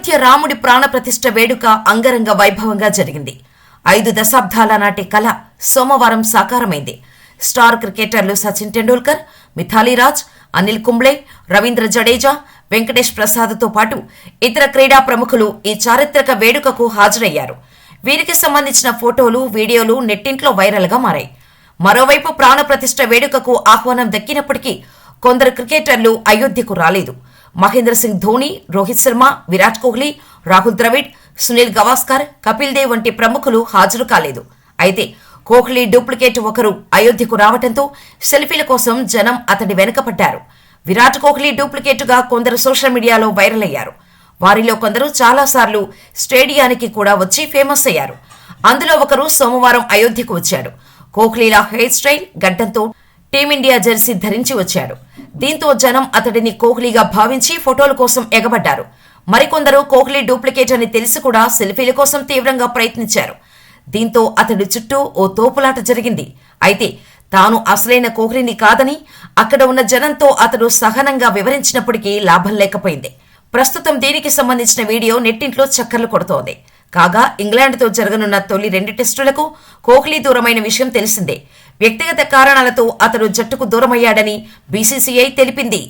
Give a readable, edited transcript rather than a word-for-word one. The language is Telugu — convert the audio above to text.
అయోధ్య రాముడి ప్రాణప్రతిష్ఠ వేడుక అంగరంగ వైభవంగా జరిగింది. 5 దశాబ్దాల నాటి కళ సోమవారం సాకారమైంది. స్టార్ క్రికెటర్లు సచిన్ టెండూల్కర్, మిథాలీ రాజ్, అనిల్ కుంబ్లే, రవీంద్ర జడేజా, వెంకటేష్ ప్రసాద్తో పాటు ఇతర క్రీడా ప్రముఖులు ఈ చారిత్రక వేడుకకు హాజరయ్యారు. వీరికి సంబంధించిన ఫోటోలు, వీడియోలు నెట్టింట్లో వైరల్గా మారాయి. మరోవైపు ప్రాణప్రతిష్ఠ వేడుకకు ఆహ్వానం దక్కినప్పటికీ కొందరు క్రికెటర్లు అయోధ్యకు రాలేదు. మహేంద్ర సింగ్ ధోని, రోహిత్ శర్మ, విరాట్ కోహ్లీ, రాహుల్ ద్రవిడ్, సునీల్ గవాస్కర్, కపిల్ దేవ్ వంటి ప్రముఖులు హాజరు కాలేదు. అయితే కోహ్లీ డూప్లికేట్ ఒకరు అయోధ్యకు రావడంతో సెల్ఫీల కోసం జనం అతడి వెనుకపడ్డారు. విరాట్ కోహ్లీ డూప్లికేటుగా కొందరు సోషల్ మీడియాలో వైరల్ అయ్యారు. వారిలో కొందరు చాలాసార్లు స్టేడియానికి కూడా వచ్చి ఫేమస్ అయ్యారు. అందులో ఒకరు సోమవారం అయోధ్యకు వచ్చాడు. కోహ్లీలా హెయిర్ స్టైల్, గడ్డంతో టీమిండియా జెర్సీ ధరించి వచ్చాడు. దీంతో జనం అతడిని కోహ్లీగా భావించి ఫోటోల కోసం ఎగబడ్డారు. మరికొందరు కోహ్లీ డూప్లికేట్ అని తెలిసి కూడా సెల్ఫీల కోసం తీవ్రంగా ప్రయత్నించారు. దీంతో అతడి చుట్టూ ఓ తోపులాట జరిగింది. అయితే తాను అసలైన కోహ్లీని కాదని అక్కడ ఉన్న జనంతో అతడు సహనంగా వివరించినప్పటికీ లాభం లేకపోయింది. ప్రస్తుతం దీనికి సంబంధించిన వీడియో నెట్టింట్లో చక్కర్లు కొడుతోంది. కాగా ఇంగ్లాండ్తో జరగనున్న తొలి 2 టెస్టులకు కోహ్లీ దూరమైన విషయం తెలిసిందే. వ్యక్తిగత కారణాలతో అతడు జట్టుకు దూరమయ్యాడని బీసీసీఐ తెలిపింది.